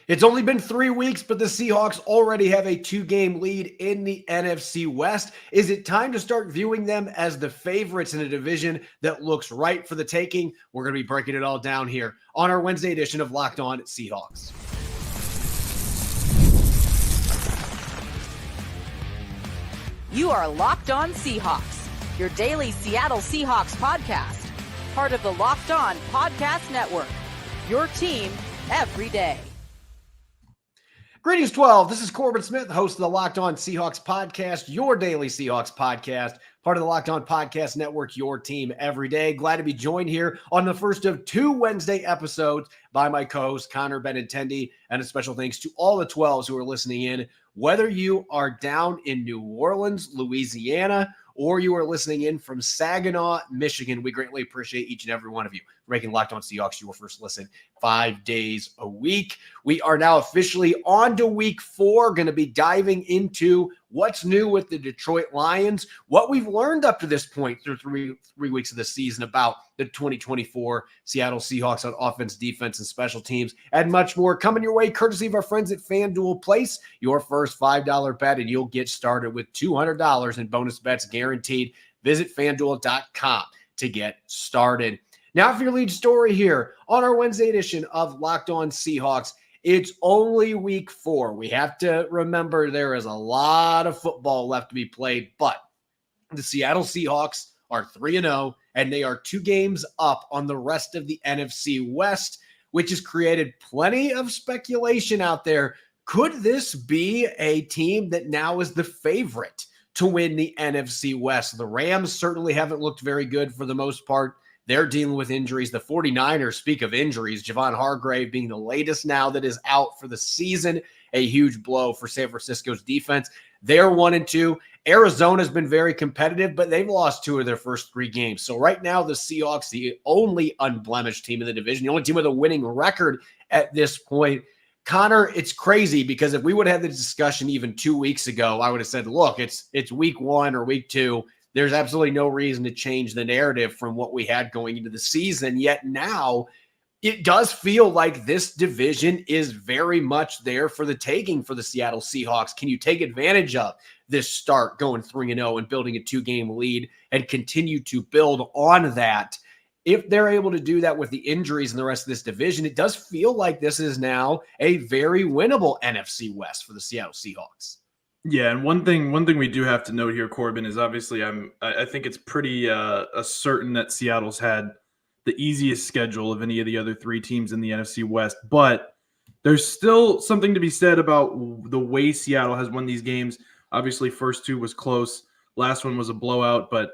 It's only been 3 weeks, but the Seahawks already have a 2-game lead in the NFC West. Is it time to start viewing them as the favorites in a division that looks right for the taking? We're going to be breaking it all down here on our Wednesday edition of Locked On Seahawks. You are Locked On Seahawks, your daily Seattle Seahawks podcast, part of the Locked On Podcast Network, your team every day. Greetings, 12. This is Corbin Smith, host of the Locked On Seahawks podcast, your daily Seahawks podcast, part of the Locked On Podcast Network, your team every day. Glad to be joined here on the first of 2 Wednesday episodes by my co-host, Connor Benintendi, and a special thanks to all the 12s who are listening in, whether you are down in New Orleans, Louisiana, or you are listening in from Saginaw, Michigan. We greatly appreciate each and every one of you for making Locked On Seahawks your first listen 5 days a week. We are now officially on to week 4, going to be diving into what's new with the Detroit Lions, what we've learned up to this point through three weeks of the season about the 2024 Seattle Seahawks on offense, defense, and special teams, and much more coming your way courtesy of our friends at FanDuel. Place your first $5 bet and you'll get started with $200 in bonus bets guaranteed. Visit FanDuel.com to get started. Now for your lead story here on our Wednesday edition of Locked On Seahawks. It's only week 4. We have to remember there is a lot of football left to be played, but the Seattle Seahawks are 3-0, and they are 2 games up on the rest of the NFC West, which has created plenty of speculation out there. Could this be a team that now is the favorite to win the NFC West? The Rams certainly haven't looked very good for the most part. They're dealing with injuries. The 49ers, speak of injuries, Javon Hargrave being the latest now that is out for the season, a huge blow for San Francisco's defense. They're 1-2. Arizona's been very competitive, but they've lost 2 of their first 3 games. So right now, the Seahawks, the only unblemished team in the division, the only team with a winning record at this point. Connor, it's crazy because if we would have had the discussion even 2 weeks ago, I would have said, look, it's week 1 or week 2. There's absolutely no reason to change the narrative from what we had going into the season. Yet now it does feel like this division is very much there for the taking for the Seattle Seahawks. Can you take advantage of this start going 3-0 and building a 2-game lead and continue to build on that? If they're able to do that with the injuries in the rest of this division, it does feel like this is now a very winnable NFC West for the Seattle Seahawks. Yeah, and one thing we do have to note here, Corbin, is obviously I think it's pretty certain that Seattle's had the easiest schedule of any of the other 3 teams in the NFC West, but there's still something to be said about the way Seattle has won these games. Obviously, first 2 was close, last one was a blowout, but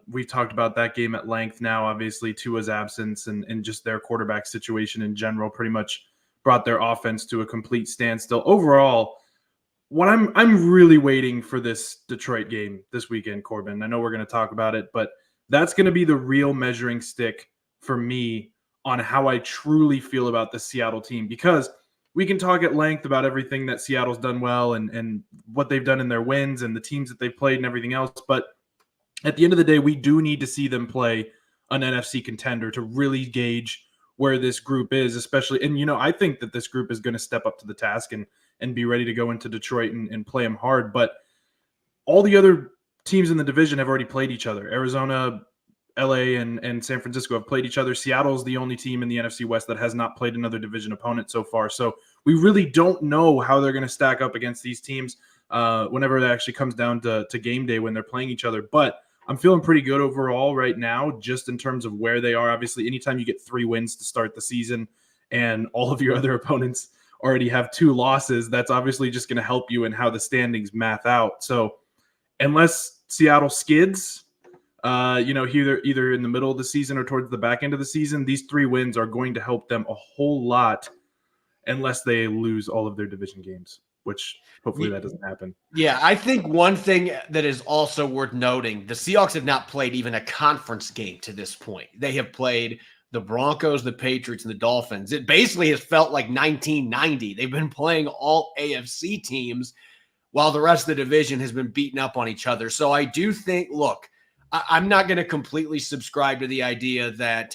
we've talked about that game at length now. Obviously, Tua's absence and just their quarterback situation in general pretty much brought their offense to a complete standstill. Overall, what I'm really waiting for this Detroit game this weekend, Corbin. I know we're going to talk about it, but that's going to be the real measuring stick for me on how I truly feel about the Seattle team, because we can talk at length about everything that Seattle's done well and what they've done in their wins and the teams that they've played and everything else. But at the end of the day, we do need to see them play an NFC contender to really gauge where this group is, especially. And, I think that this group is going to step up to the task and be ready to go into Detroit and play them hard. But all the other teams in the division have already played each other. Arizona, LA, and San Francisco have played each other. Seattle's the only team in the NFC West that has not played another division opponent so far. So we really don't know how they're going to stack up against these teams whenever it actually comes down to game day when they're playing each other. But I'm feeling pretty good overall right now, just in terms of where they are. Obviously, anytime you get 3 wins to start the season and all of your other opponents already have 2 losses, that's obviously just going to help you in how the standings math out. So unless Seattle skids, either in the middle of the season or towards the back end of the season, these 3 wins are going to help them a whole lot unless they lose all of their division games, which hopefully that doesn't happen. Yeah, I think one thing that is also worth noting, the Seahawks have not played even a conference game to this point. They have played the Broncos, the Patriots, and the Dolphins. It basically has felt like 1990. They've been playing all AFC teams while the rest of the division has been beaten up on each other. So I do think, look, I'm not going to completely subscribe to the idea that,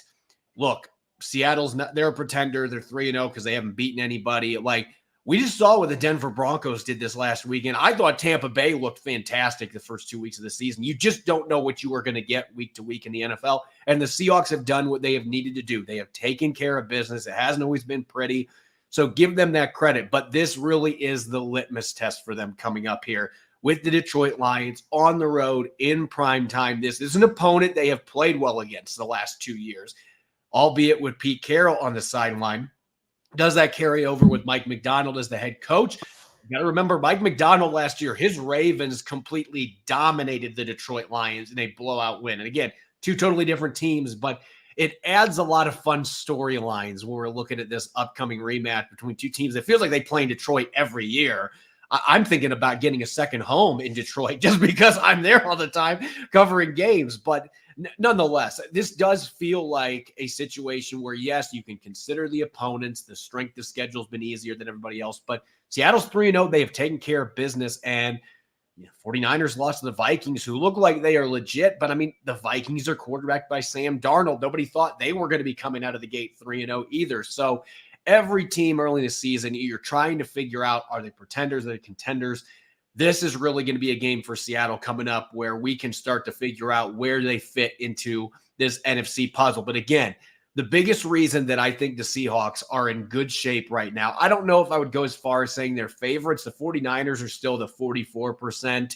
look, Seattle's not, they're a pretender. They're 3-0 because they haven't beaten anybody. Like, we just saw what the Denver Broncos did this last weekend. I thought Tampa Bay looked fantastic the first 2 weeks of the season. You just don't know what you are going to get week to week in the NFL. And the Seahawks have done what they have needed to do. They have taken care of business. It hasn't always been pretty. So give them that credit. But this really is the litmus test for them coming up here with the Detroit Lions on the road in prime time. This is an opponent they have played well against the last 2 years, albeit with Pete Carroll on the sideline. Does that carry over with Mike Macdonald as the head coach? You got to remember, Mike Macdonald last year, his Ravens completely dominated the Detroit Lions in a blowout win. And again, two totally different teams, but it adds a lot of fun storylines when we're looking at this upcoming rematch between two teams. It feels like they play in Detroit every year. I'm thinking about getting a second home in Detroit just because I'm there all the time covering games. But nonetheless, this does feel like a situation where, yes, you can consider the opponents. The strength of schedule has been easier than everybody else. But Seattle's 3-0. They have taken care of business. And 49ers lost to the Vikings, who look like they are legit. But, I mean, the Vikings are quarterbacked by Sam Darnold. Nobody thought they were going to be coming out of the gate 3-0 either. So every team early in the season, you're trying to figure out, are they pretenders, are they contenders? This is really going to be a game for Seattle coming up where we can start to figure out where they fit into this NFC puzzle. But again, the biggest reason that I think the Seahawks are in good shape right now, I don't know if I would go as far as saying they're favorites. The 49ers are still the 44%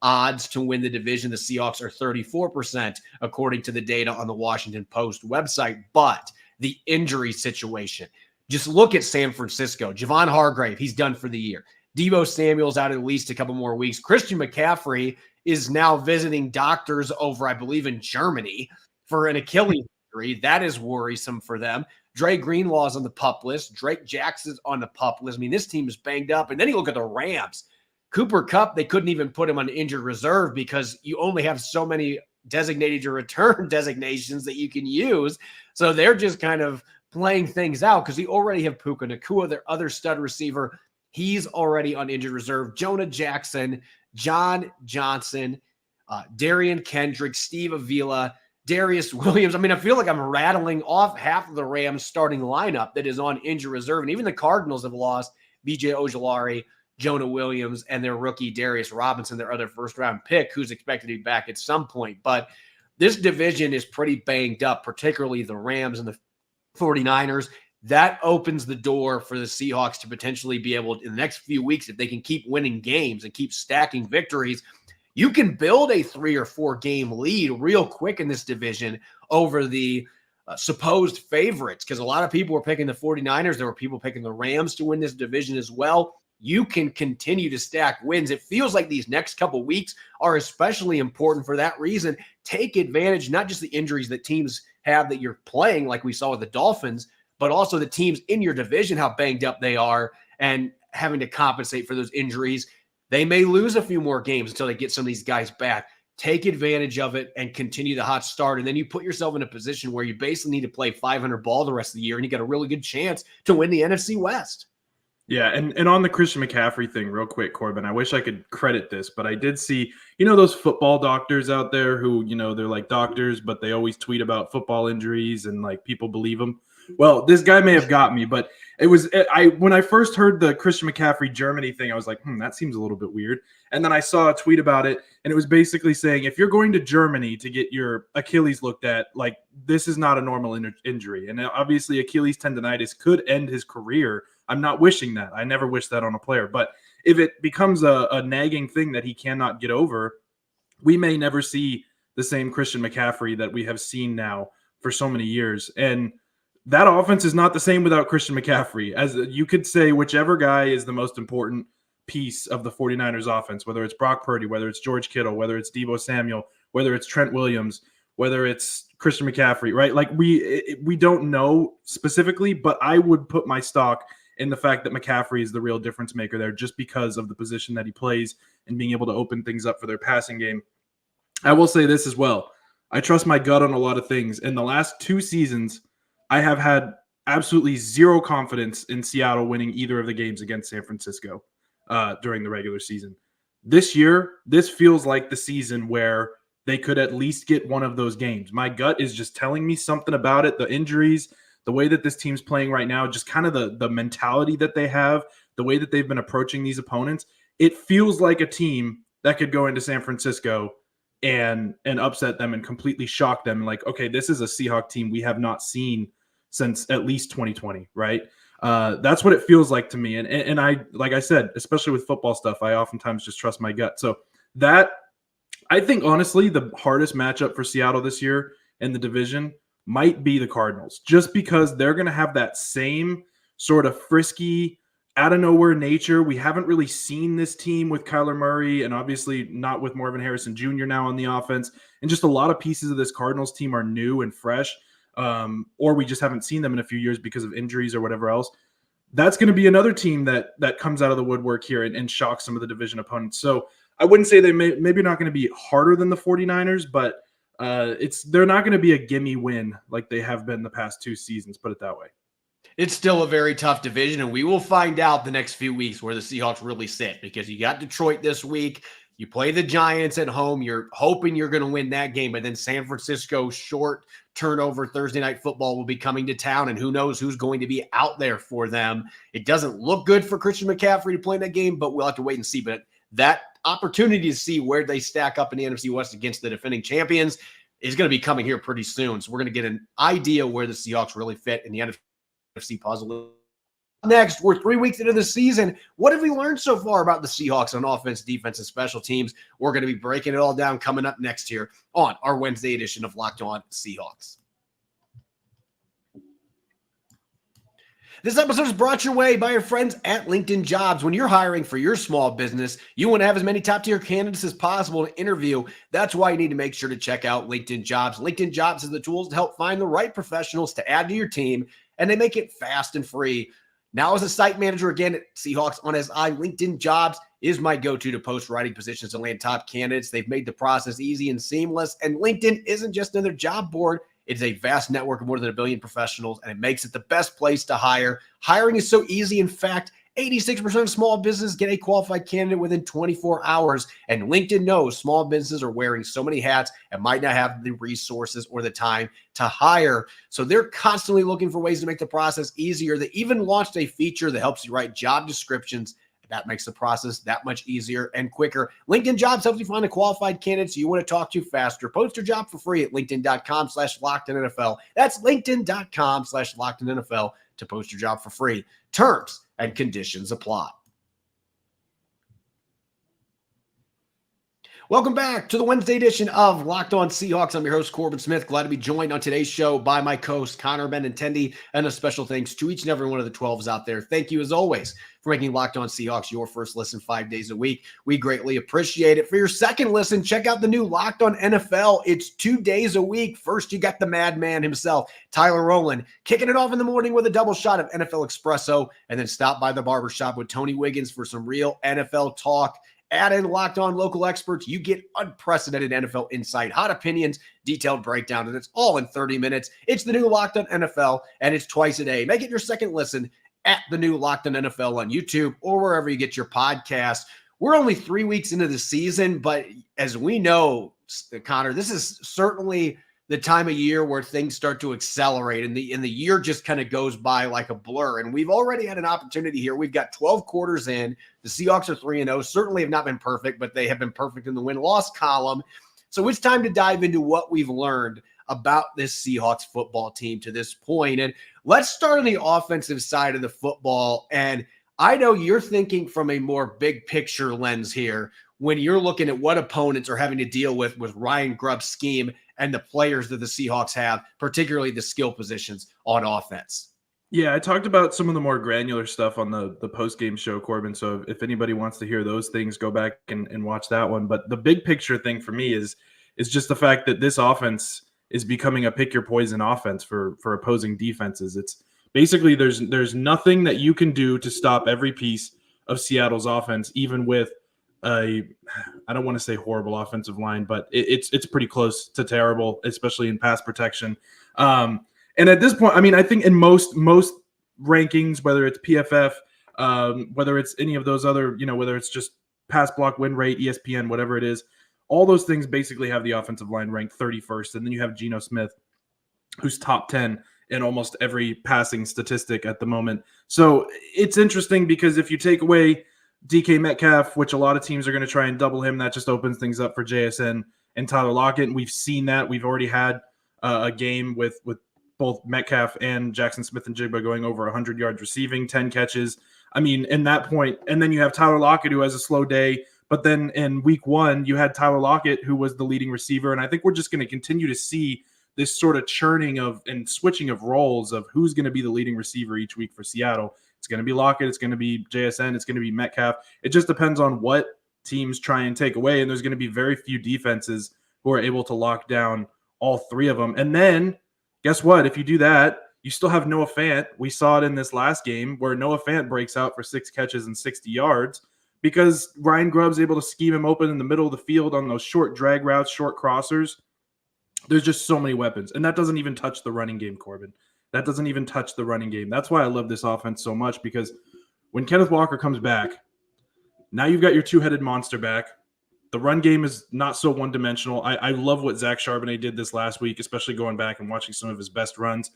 odds to win the division. The Seahawks are 34% according to the data on the Washington Post website. But the injury situation, just look at San Francisco. Javon Hargrave, he's done for the year. Deebo Samuel's out at least a couple more weeks. Christian McCaffrey is now visiting doctors over, I believe, in Germany for an Achilles injury. That is worrisome for them. Dre Greenlaw's on the PUP list. Drake Jackson's on the PUP list. I mean, this team is banged up. And then you look at the Rams. Cooper Kupp, they couldn't even put him on injured reserve because you only have so many designated to return designations that you can use. So they're just kind of playing things out because we already have Puka Nacua, their other stud receiver. He's already on injured reserve. Jonah Jackson, John Johnson, Darian Kendrick, Steve Avila, Darius Williams. I mean, I feel like I'm rattling off half of the Rams starting lineup that is on injured reserve. And even the Cardinals have lost B.J. Ojulari, Jonah Williams, and their rookie Darius Robinson, their other first-round pick, who's expected to be back at some point. But this division is pretty banged up, particularly the Rams and the 49ers. That opens the door for the Seahawks to potentially be able, in the next few weeks, if they can keep winning games and keep stacking victories, you can build a 3 or 4 game lead real quick in this division over the supposed favorites, because a lot of people were picking the 49ers. There were people picking the Rams to win this division as well. You can continue to stack wins. It feels like these next couple weeks are especially important for that reason. Take advantage, not just the injuries that teams have that you're playing, like we saw with the Dolphins, but also the teams in your division, how banged up they are and having to compensate for those injuries. They may lose a few more games until they get some of these guys back. Take advantage of it and continue the hot start. And then you put yourself in a position where you basically need to play 500 ball the rest of the year, and you got a really good chance to win the NFC West. Yeah, and on the Christian McCaffrey thing, real quick, Corbin, I wish I could credit this, but I did see, those football doctors out there who, they're like doctors, but they always tweet about football injuries and like people believe them. Well, this guy may have got me, but when I first heard the Christian McCaffrey Germany thing, I was like, that seems a little bit weird. And then I saw a tweet about it, and it was basically saying, if you're going to Germany to get your Achilles looked at, like, this is not a normal injury. And obviously Achilles tendonitis could end his career. I'm not wishing that. I never wish that on a player. But if it becomes a nagging thing that he cannot get over, we may never see the same Christian McCaffrey that we have seen now for so many years. And that offense is not the same without Christian McCaffrey. As you could say, whichever guy is the most important piece of the 49ers offense, whether it's Brock Purdy, whether it's George Kittle, whether it's Deebo Samuel, whether it's Trent Williams, whether it's Christian McCaffrey, right? Like we don't know specifically, but I would put my stock in the fact that McCaffrey is the real difference maker there just because of the position that he plays and being able to open things up for their passing game. I will say this as well. I trust my gut on a lot of things. In the last 2 seasons, I have had absolutely zero confidence in Seattle winning either of the games against San Francisco during the regular season. This year, this feels like the season where they could at least get one of those games. My gut is just telling me something about it. The injuries, the way that this team's playing right now, just kind of the mentality that they have, the way that they've been approaching these opponents, it feels like a team that could go into San Francisco and upset them and completely shock them. Like, okay, this is a Seahawks team we have not seen since at least 2020, right? That's what it feels like to me. And I, like I said, especially with football stuff, I oftentimes just trust my gut. So that, I think, honestly, the hardest matchup for Seattle this year in the division might be the Cardinals, just because they're going to have that same sort of frisky, out of nowhere nature. We haven't really seen this team with Kyler Murray, and obviously not with Marvin Harrison Jr. now on the offense. And just a lot of pieces of this Cardinals team are new and fresh, or we just haven't seen them in a few years because of injuries or whatever else. That's going to be another team that comes out of the woodwork here and shocks some of the division opponents. So I wouldn't say they maybe not going to be harder than the 49ers, but they're not going to be a gimme win like they have been the past 2 seasons, put it that way. It's still a very tough division, and we will find out the next few weeks where the Seahawks really sit, because you got Detroit this week. You play the Giants at home. You're hoping you're going to win that game, but then San Francisco, short turnover Thursday night football, will be coming to town, and who knows who's going to be out there for them. It doesn't look good for Christian McCaffrey to play in that game, but we'll have to wait and see. But that opportunity to see where they stack up in the NFC West against the defending champions is going to be coming here pretty soon. So we're going to get an idea where the Seahawks really fit in the NFC puzzle. Next, we're 3 weeks into the season. What have we learned so far about the Seahawks on offense, defense, and special teams? We're going to be breaking it all down coming up next here on our Wednesday edition of Locked On Seahawks. This episode is brought your way by your friends at LinkedIn Jobs. When you're hiring for your small business, you want to have as many top-tier candidates as possible to interview. That's why you need to make sure to check out LinkedIn Jobs. LinkedIn Jobs has the tools to help find the right professionals to add to your team, and they make it fast and free. Now, as a site manager again at Seahawks on SI, LinkedIn Jobs is my go-to to post writing positions and land top candidates. They've made the process easy and seamless, and LinkedIn isn't just another job board. It's a vast network of more than 1 billion professionals, and it makes it the best place to hire. Hiring is so easy. In fact, 86% of small businesses get a qualified candidate within 24 hours, and LinkedIn knows small businesses are wearing so many hats and might not have the resources or the time to hire. So they're constantly looking for ways to make the process easier. They even launched a feature that helps you write job descriptions. That makes the process that much easier and quicker. LinkedIn Jobs helps you find a qualified candidate you want to talk to faster. Post your job for free at linkedin.com/LockedOnNFL. That's linkedin.com/LockedOnNFL to post your job for free. Terms and conditions apply. Welcome back to the Wednesday edition of Locked On Seahawks. I'm your host, Corbin Smith. Glad to be joined on today's show by my co-host, Connor Benintendi, and a special thanks to each and every one of the 12s out there. Thank you, as always, for making Locked On Seahawks your first listen 5 days a week. We greatly appreciate it. For your second listen, check out the new Locked On NFL. It's 2 days a week. First, you got the madman himself, Tyler Rowland, kicking it off in the morning with a double shot of NFL Espresso, and then stop by the barbershop with Tony Wiggins for some real NFL talk. Add in Locked On local experts. You get unprecedented NFL insight, hot opinions, detailed breakdown, and it's all in 30 minutes. It's the new Locked On NFL, and it's twice a day. Make it your second listen at the new Locked On NFL on YouTube or wherever you get your podcasts. We're only 3 weeks into the season, but as we know, Connor, this is certainly the time of year where things start to accelerate, and the year just kind of goes by like a blur. And we've already had an opportunity here. We've got 12 quarters in. The Seahawks are 3-0. Certainly have not been perfect, but they have been perfect in the win-loss column. So it's time to dive into what we've learned about this Seahawks football team to this point. And let's start on the offensive side of the football. And I know you're thinking from a more big picture lens here when you're looking at what opponents are having to deal with Ryan Grubb's scheme and the players that the Seahawks have, particularly the skill positions on offense. Yeah, I talked about some of the more granular stuff on the post-game show, Corbin. So if anybody wants to hear those things, go back and watch that one. But the big picture thing for me is just the fact that this offense is becoming a pick-your-poison offense for opposing defenses. It's basically there's nothing that you can do to stop every piece of Seattle's offense, even with I don't want to say horrible offensive line, but it's pretty close to terrible, especially in pass protection. And at this point, I mean, I think in most rankings, whether it's PFF, whether it's any of those other, whether it's just pass block win rate, ESPN, whatever it is, all those things basically have the offensive line ranked 31st. And then you have Gino Smith, who's top 10 in almost every passing statistic at the moment. So it's interesting because if you take away DK Metcalf, which a lot of teams are going to try and double him, that just opens things up for JSN and Tyler Lockett. And we've seen that. We've already had a game with both Metcalf and Jackson Smith-Njigba going over 100 yards receiving, 10 catches. I mean, in that point, and then you have Tyler Lockett who has a slow day. But then in week 1, you had Tyler Lockett who was the leading receiver. And I think we're just going to continue to see this sort of churning of and switching of roles of who's going to be the leading receiver each week for Seattle. It's going to be Lockett. It's going to be JSN. It's going to be Metcalf. It just depends on what teams try and take away. And there's going to be very few defenses who are able to lock down all 3 of them. And then guess what? If you do that, you still have Noah Fant. We saw it in this last game where Noah Fant breaks out for 6 catches and 60 yards because Ryan Grubb's able to scheme him open in the middle of the field on those short drag routes, short crossers. There's just so many weapons. And that doesn't even touch the running game, Corbin. That doesn't even touch the running game. That's why I love this offense so much, because when Kenneth Walker comes back, now you've got your 2-headed monster back. The run game is not so one-dimensional. I love what Zach Charbonnet did this last week, especially going back and watching some of his best runs.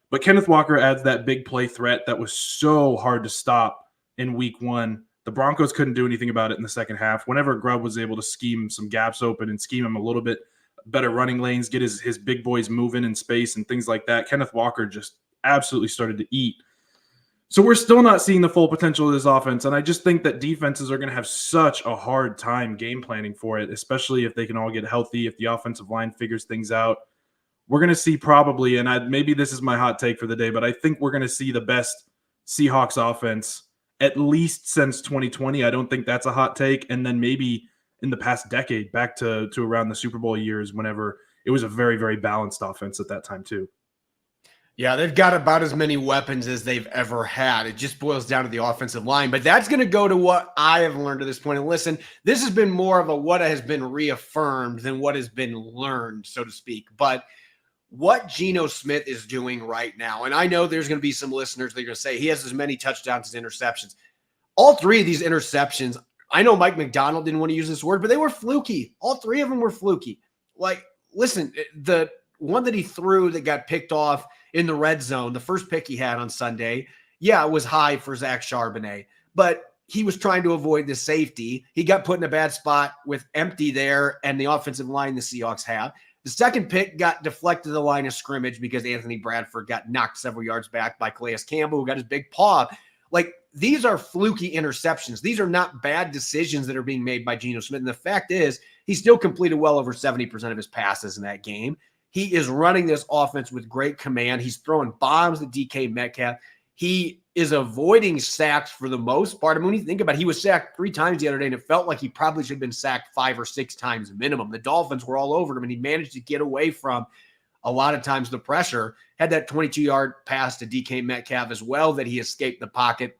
But Kenneth Walker adds that big play threat that was so hard to stop in week 1. The Broncos couldn't do anything about it in the second half. Whenever Grubb was able to scheme some gaps open and scheme him a little bit better running lanes, get his big boys moving in space and things like that, Kenneth Walker just absolutely started to eat. So we're still not seeing the full potential of this offense, and I just think that defenses are going to have such a hard time game planning for it, especially if they can all get healthy, if the offensive line figures things out. We're going to see probably, and maybe this is my hot take for the day, but I think we're going to see the best Seahawks offense at least since 2020. I don't think that's a hot take, and then maybe in the past decade, back to around the Super Bowl years, whenever it was a very, very balanced offense at that time too. Yeah, they've got about as many weapons as they've ever had. It just boils down to the offensive line. But that's going to go to what I have learned to this point. And listen, this has been more of a what has been reaffirmed than what has been learned, so to speak. But what Gino Smith is doing right now, and I know there's going to be some listeners that are going to say he has as many touchdowns as interceptions. All 3 of these interceptions, I know Mike Macdonald didn't want to use this word, but they were fluky. All 3 of them were fluky. Like, listen, the one that he threw that got picked off in the red zone, the first pick he had on Sunday, yeah, it was high for Zach Charbonnet, but he was trying to avoid the safety. He got put in a bad spot with empty there and the offensive line the Seahawks have. The second pick got deflected to the line of scrimmage because Anthony Bradford got knocked several yards back by Calais Campbell, who got his big paw. Like, these are fluky interceptions. These are not bad decisions that are being made by Gino Smith. And the fact is, he still completed well over 70% of his passes in that game. He is running this offense with great command. He's throwing bombs to DK Metcalf. He is avoiding sacks for the most part. I mean, when you think about it, he was sacked 3 times the other day, and it felt like he probably should have been sacked 5 or 6 times minimum. The Dolphins were all over him, and he managed to get away from a lot of times the pressure. Had that 22-yard pass to DK Metcalf as well that he escaped the pocket.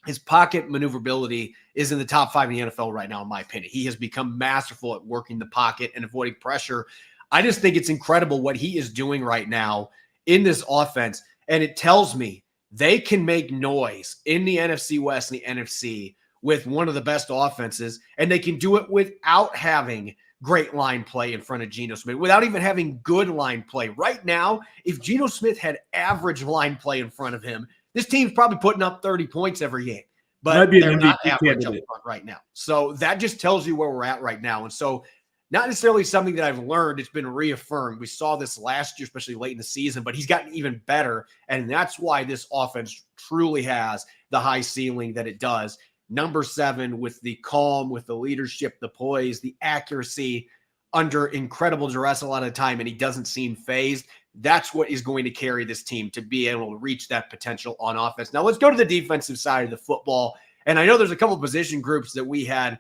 His pocket maneuverability is in the top 5 in the NFL right now, in my opinion. He has become masterful at working the pocket and avoiding pressure. I just think it's incredible what he is doing right now in this offense. And it tells me they can make noise in the NFC West and the NFC with one of the best offenses, and they can do it without having great line play in front of Geno Smith, without even having good line play. Right now, if Geno Smith had average line play in front of him, this team's probably putting up 30 points every game. But they're not average up front right now. So that just tells you where we're at right now. And so not necessarily something that I've learned. It's been reaffirmed. We saw this last year, especially late in the season, but he's gotten even better. And that's why this offense truly has the high ceiling that it does. Number 7 with the calm, with the leadership, the poise, the accuracy under incredible duress a lot of the time, and he doesn't seem phased. That's what is going to carry this team to be able to reach that potential on offense. Now let's go to the defensive side of the football. And I know there's a couple of position groups that we had,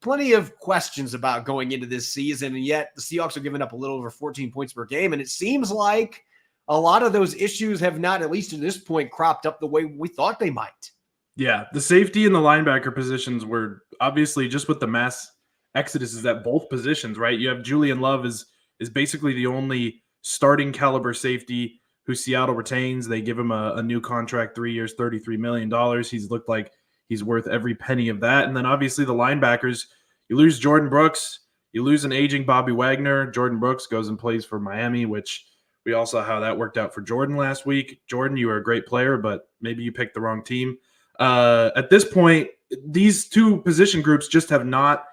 plenty of questions about going into this season, and yet the Seahawks are giving up a little over 14 points per game, and it seems like a lot of those issues have not, at least to this point, cropped up the way we thought they might. Yeah, the safety and the linebacker positions were obviously just with the mass exodus at both positions, right? You have Julian Love is basically the only starting caliber safety who Seattle retains. They give him a new contract, 3 years, $33 million. He's looked like he's worth every penny of that. And then obviously the linebackers, you lose Jordan Brooks, you lose an aging Bobby Wagner. Jordan Brooks goes and plays for Miami, which We all saw how that worked out for Jordan last week. Jordan, you were a great player, but maybe you picked the wrong team. At this point, these two position groups just have not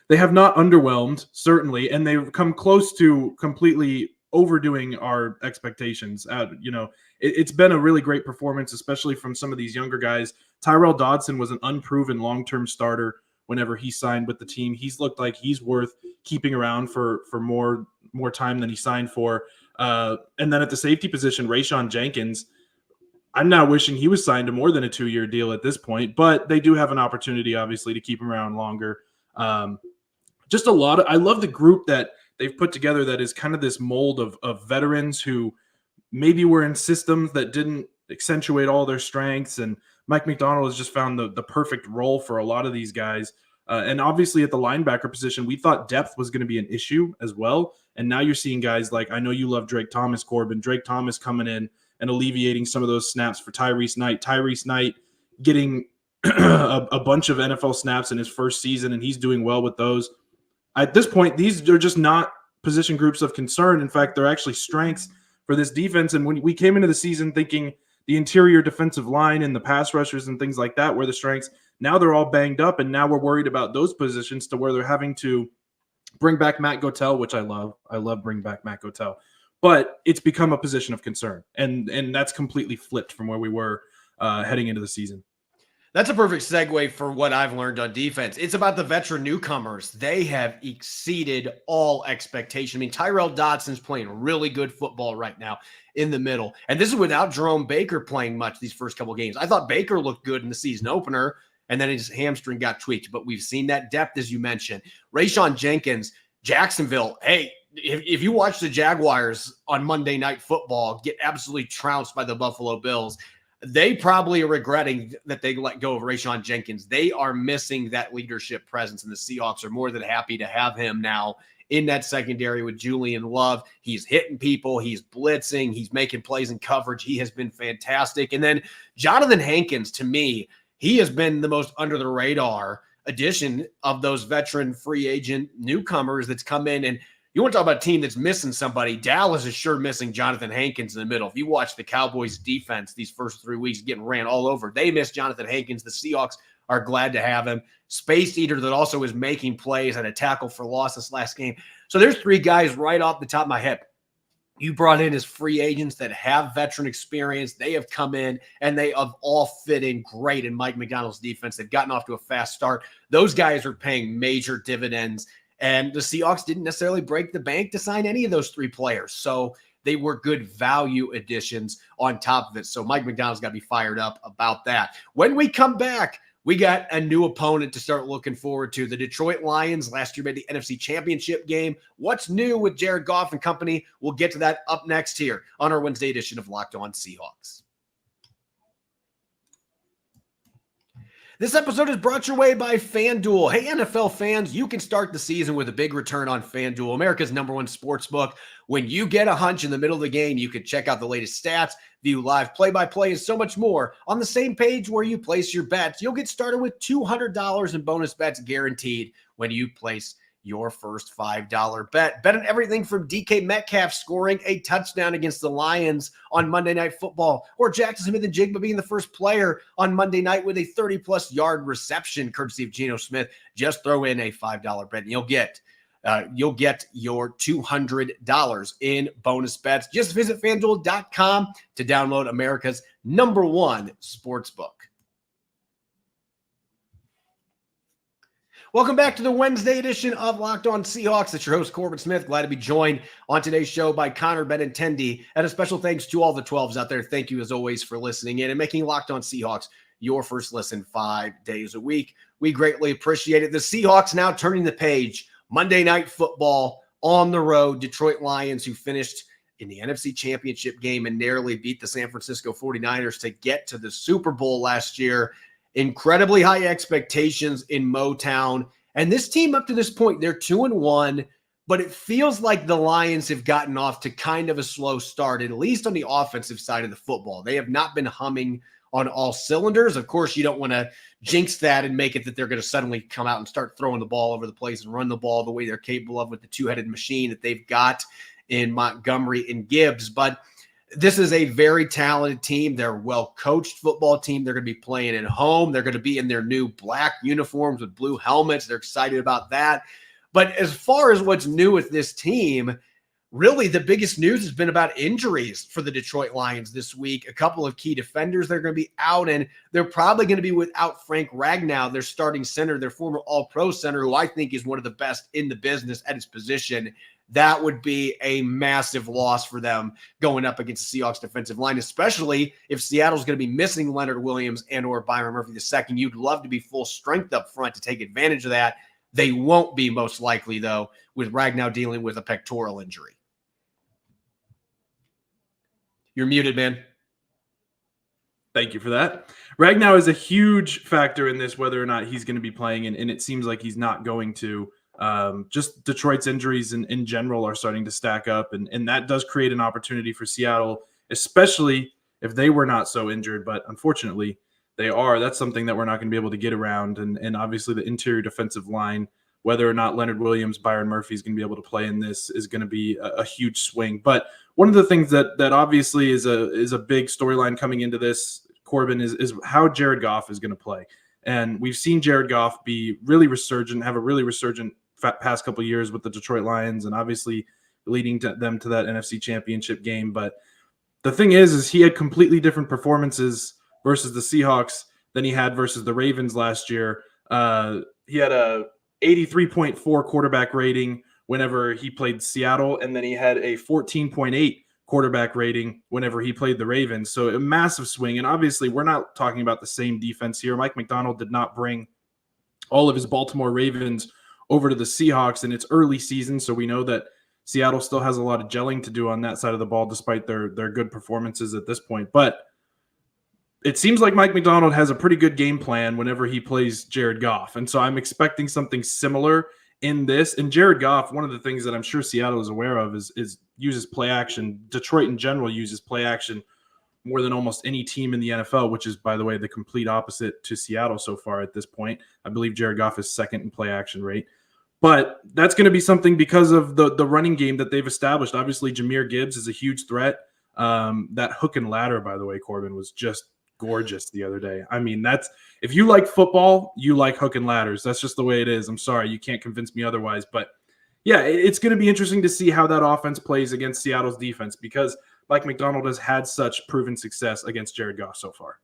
they have not underwhelmed, certainly, and they've come close to completely overdoing our expectations. It's been a really great performance, especially from some of these younger guys. Tyrell Dodson was an unproven long-term starter whenever he signed with the team. He's looked like he's worth keeping around for more time than he signed for. And then at the safety position, Rayshawn Jenkins, I'm now wishing he was signed to more than a 2-year deal at this point, but they do have an opportunity, obviously, to keep him around longer. Just a lot of, I love the group that they've put together that is kind of this mold of veterans who maybe were in systems that didn't accentuate all their strengths. And Mike Macdonald has just found the perfect role for a lot of these guys. And obviously at the linebacker position, we thought depth was going to be an issue as well. And now you're seeing guys like, I know you love Drake Thomas, Corbin, Drake Thomas coming in and alleviating some of those snaps for Tyrese Knight getting a bunch of NFL snaps in his first season, and he's doing well with those. At this point, these are just not position groups of concern. In fact, they're actually strengths for this defense. And when we came into the season thinking the interior defensive line and the pass rushers and things like that were the strengths, now they're all banged up, and now we're worried about those positions to where they're having to bring back Matt Gotel, which I love. I love bringing back Matt Gotel. But it's become a position of concern, and that's completely flipped from where we were heading into the season. That's a perfect segue for what I've learned on defense. It's about the veteran newcomers. They have exceeded all expectation. I mean, Tyrell Dodson's playing really good football right now in the middle. And this is without Jerome Baker playing much these first couple games. I thought Baker looked good in the season opener, and then his hamstring got tweaked. But we've seen that depth, as you mentioned. Rayshawn Jenkins, Jacksonville, hey, if you watch the Jaguars on Monday Night Football get absolutely trounced by the Buffalo Bills, they probably are regretting that they let go of Rayshawn Jenkins. They are missing that leadership presence, and the Seahawks are more than happy to have him now in that secondary with Julian Love. He's hitting people. He's blitzing. He's making plays in coverage. He has been fantastic. And then Jonathan Hankins, to me, he has been the most under-the-radar addition of those veteran free agent newcomers that's come in. And you want to talk about a team that's missing somebody. Dallas is sure missing Jonathan Hankins in the middle. If you watch the Cowboys defense these first 3 weeks getting ran all over, they miss Jonathan Hankins. The Seahawks are glad to have him. Space Eater that also is making plays, had a tackle for loss this last game. So there's three guys right off the top of my head you brought in as free agents that have veteran experience. They have come in and they have all fit in great in Mike Macdonald's defense. They've gotten off to a fast start. Those guys are paying major dividends. And the Seahawks didn't necessarily break the bank to sign any of those three players. So they were good value additions on top of it. So Mike Macdonald's got to be fired up about that. When we come back, we got a new opponent to start looking forward to. The Detroit Lions last year made the NFC Championship game. What's new with Jared Goff and company? We'll get to that up next here on our Wednesday edition of Locked On Seahawks. This episode is brought your way by FanDuel. Hey, NFL fans, you can start the season with a big return on FanDuel, America's #1 sports book. When you get a hunch in the middle of the game, you can check out the latest stats, view live play-by-play, and so much more. On the same page where you place your bets, you'll get started with $200 in bonus bets guaranteed when you place your first $5 bet. Bet on everything from DK Metcalf scoring a touchdown against the Lions on Monday Night Football, or Jackson Smith and Jigba being the first player on Monday night with a 30-plus yard reception, courtesy of Gino Smith. Just throw in a $5 bet, and you'll get your $200 in bonus bets. Just visit FanDuel.com to download America's #1 sportsbook. Welcome back to the Wednesday edition of Locked On Seahawks. It's your host, Corbin Smith. Glad to be joined on today's show by Connor Benintendi. And a special thanks to all the 12s out there. Thank you, as always, for listening in and making Locked On Seahawks your first listen 5 days a week. We greatly appreciate it. The Seahawks now turning the page. Monday Night Football on the road. Detroit Lions, who finished in the NFC Championship game and narrowly beat the San Francisco 49ers to get to the Super Bowl last year. Incredibly high expectations in Motown. And this team up to this point, they're 2-1, but it feels like the Lions have gotten off to kind of a slow start, at least on the offensive side of the football. They have not been humming on all cylinders. Of course, you don't want to jinx that and make it that they're going to suddenly come out and start throwing the ball over the place and run the ball the way they're capable of with the two-headed machine that they've got in Montgomery and Gibbs. But this is a very talented team. They're a well-coached football team. They're going to be playing at home. They're going to be in their new black uniforms with blue helmets. They're excited about that. But as far as what's new with this team, really the biggest news has been about injuries for the Detroit Lions this week. A couple of key defenders that are going to be out, and they're probably going to be without Frank Ragnow, their starting center, their former All-Pro center, who I think is one of the best in the business at his position. That would be a massive loss for them going up against the Seahawks defensive line, especially if Seattle's going to be missing Leonard Williams and or Byron Murphy II. You'd love to be full strength up front to take advantage of that. They won't be, most likely, though, with Ragnow dealing with a pectoral injury. You're muted, man. Thank you for that. Ragnow is a huge factor in this, whether or not he's going to be playing, and it seems like he's not going to. Just Detroit's injuries in general are starting to stack up, and that does create an opportunity for Seattle, especially if they were not so injured. But unfortunately, they are. That's something that we're not going to be able to get around. And obviously, the interior defensive line, whether or not Leonard Williams, Byron Murphy is going to be able to play in this, is going to be a huge swing. But one of the things that obviously is a big storyline coming into this, Corbin, is how Jared Goff is going to play. And we've seen Jared Goff be really resurgent, have a really resurgent past couple of years with the Detroit Lions, and obviously leading them to that NFC Championship game. But the thing is he had completely different performances versus the Seahawks than he had versus the Ravens last year. He had a 83.4 quarterback rating whenever he played Seattle, and then he had a 14.8 quarterback rating whenever he played the Ravens. So a massive swing. And obviously we're not talking about the same defense here. Mike Macdonald did not bring all of his Baltimore Ravens over to the Seahawks in its early season, so we know that Seattle still has a lot of gelling to do on that side of the ball, despite their good performances at this point. But it seems like Mike Macdonald has a pretty good game plan whenever he plays Jared Goff, and so I'm expecting something similar in this. And Jared Goff, one of the things that I'm sure Seattle is aware of is uses play action. Detroit in general uses play action more than almost any team in the NFL, which is, by the way, the complete opposite to Seattle so far at this point. I believe Jared Goff is second in play action rate. But that's going to be something because of the running game that they've established. Obviously, Jahmyr Gibbs is a huge threat. That hook and ladder, by the way, Corbin, was just gorgeous the other day. I mean, that's if you like football, you like hook and ladders. That's just the way it is. I'm sorry, you can't convince me otherwise. But yeah, it's going to be interesting to see how that offense plays against Seattle's defense, because Mike Macdonald has had such proven success against Jared Goff so far.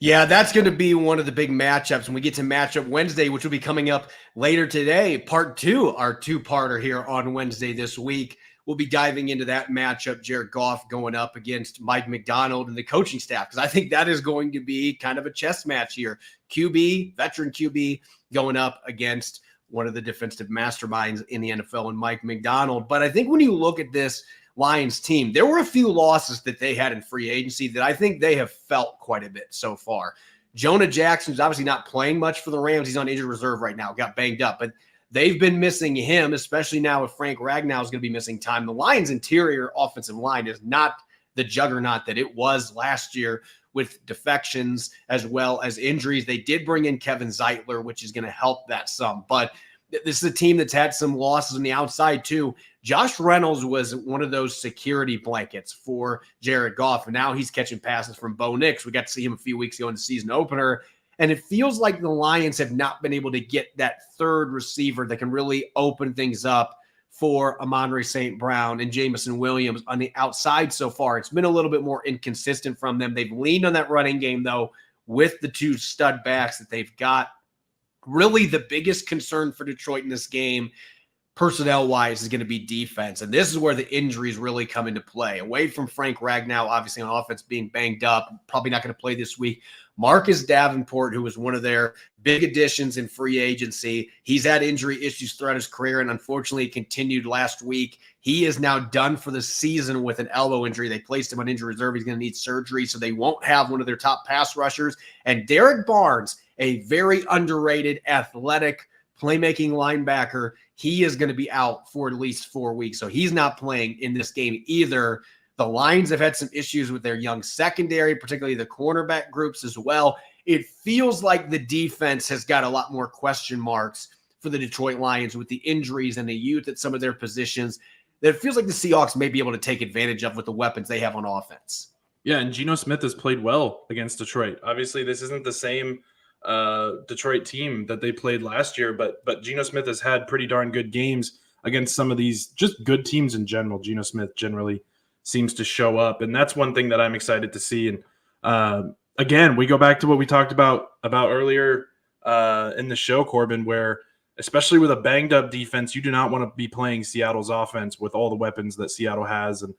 Yeah, that's going to be one of the big matchups when we get to Matchup Wednesday, which will be coming up later today. Part 2, our two-parter here on Wednesday this week. We'll be diving into that matchup, Jared Goff going up against Mike Macdonald and the coaching staff, because I think that is going to be kind of a chess match here. QB, veteran QB, going up against one of the defensive masterminds in the NFL and Mike Macdonald. But I think when you look at this Lions team, there were a few losses that they had in free agency that I think they have felt quite a bit so far. Jonah Jackson's obviously not playing much for the Rams. He's on injured reserve right now, got banged up, but they've been missing him, especially now if Frank Ragnow is going to be missing time. The Lions' interior offensive line is not the juggernaut that it was last year with defections as well as injuries. They did bring in Kevin Zeitler, which is going to help that some, but this is a team that's had some losses on the outside too. Josh Reynolds was one of those security blankets for Jared Goff, and now he's catching passes from Bo Nix. We got to see him a few weeks ago in the season opener, and it feels like the Lions have not been able to get that third receiver that can really open things up for Amon-Ra St. Brown and Jameson Williams on the outside so far. It's been a little bit more inconsistent from them. They've leaned on that running game, though, with the two stud backs that they've got. Really, the biggest concern for Detroit in this game, personnel-wise, is going to be defense. And this is where the injuries really come into play. Away from Frank Ragnow, obviously on offense being banged up, probably not going to play this week. Marcus Davenport, who was one of their big additions in free agency, he's had injury issues throughout his career, and unfortunately it continued last week. He is now done for the season with an elbow injury. They placed him on injury reserve. He's going to need surgery, so they won't have one of their top pass rushers. And Derek Barnes, a very underrated, athletic, playmaking linebacker, he is going to be out for at least 4 weeks. So he's not playing in this game either. The Lions have had some issues with their young secondary, particularly the cornerback groups as well. It feels like the defense has got a lot more question marks for the Detroit Lions with the injuries and the youth at some of their positions. that it feels like the Seahawks may be able to take advantage of with the weapons they have on offense. Yeah, and Gino Smith has played well against Detroit. Obviously, this isn't the same Detroit team that they played last year, but Gino Smith has had pretty darn good games against some of these just good teams in general. Gino Smith generally seems to show up, and that's one thing that I'm excited to see. And again, we go back to what we talked about earlier in the show, Corbin, where especially with a banged-up defense, you do not want to be playing Seattle's offense with all the weapons that Seattle has, and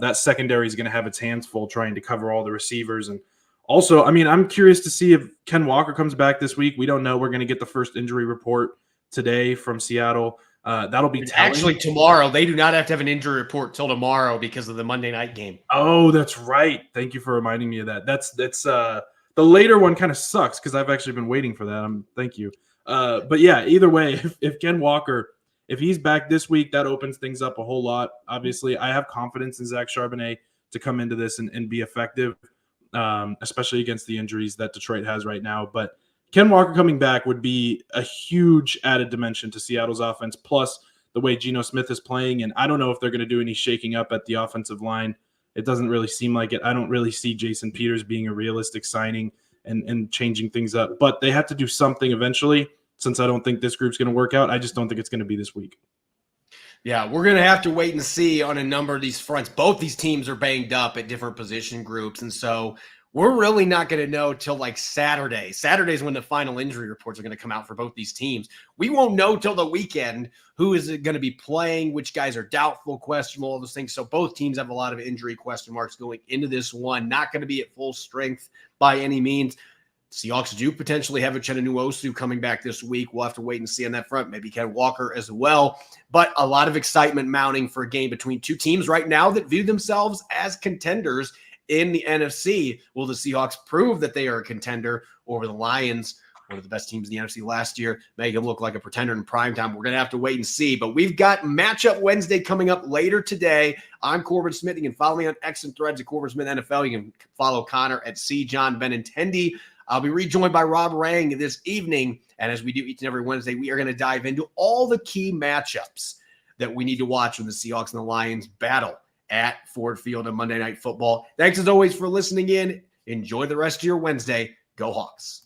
that secondary is going to have its hands full trying to cover all the receivers. And also, I mean, I'm curious to see if Ken Walker comes back this week. We don't know. We're going to get the first injury report today from Seattle. That'll be telling. Actually tomorrow. They do not have to have an injury report till tomorrow because of the Monday night game. Oh, that's right. Thank you for reminding me of that. That's the later one kind of sucks because I've actually been waiting for that. Thank you. But yeah, either way, if Ken Walker, if he's back this week, that opens things up a whole lot. Obviously, I have confidence in Zach Charbonnet to come into this and be effective, especially against the injuries that Detroit has right now. But Ken Walker coming back would be a huge added dimension to Seattle's offense, plus the way Geno Smith is playing. And I don't know if they're going to do any shaking up at the offensive line. It doesn't really seem like it. I don't really see Jason Peters being a realistic signing and changing things up. But they have to do something eventually. Since I don't think this group's going to work out, I just don't think it's going to be this week. Yeah, we're going to have to wait and see on a number of these fronts. Both these teams are banged up at different position groups. And so we're really not going to know till like Saturday. Saturday's when the final injury reports are going to come out for both these teams. We won't know till the weekend who is going to be playing, which guys are doubtful, questionable, all those things. So both teams have a lot of injury question marks going into this one. Not going to be at full strength by any means. Seahawks do potentially have a Uchenna Nwosu coming back this week. We'll have to wait and see on that front. Maybe Ken Walker as well. But a lot of excitement mounting for a game between two teams right now that view themselves as contenders in the NFC. Will the Seahawks prove that they are a contender over the Lions, one of the best teams in the NFC last year, make them look like a pretender in primetime? We're going to have to wait and see. But we've got Matchup Wednesday coming up later today. I'm Corbin Smith. You can follow me on X and Threads at Corbin Smith NFL. You can follow Connor at CJohn Benintendi. I'll be rejoined by Rob Rang this evening. And as we do each and every Wednesday, we are going to dive into all the key matchups that we need to watch when the Seahawks and the Lions battle at Ford Field on Monday Night Football. Thanks as always for listening in. Enjoy the rest of your Wednesday. Go Hawks.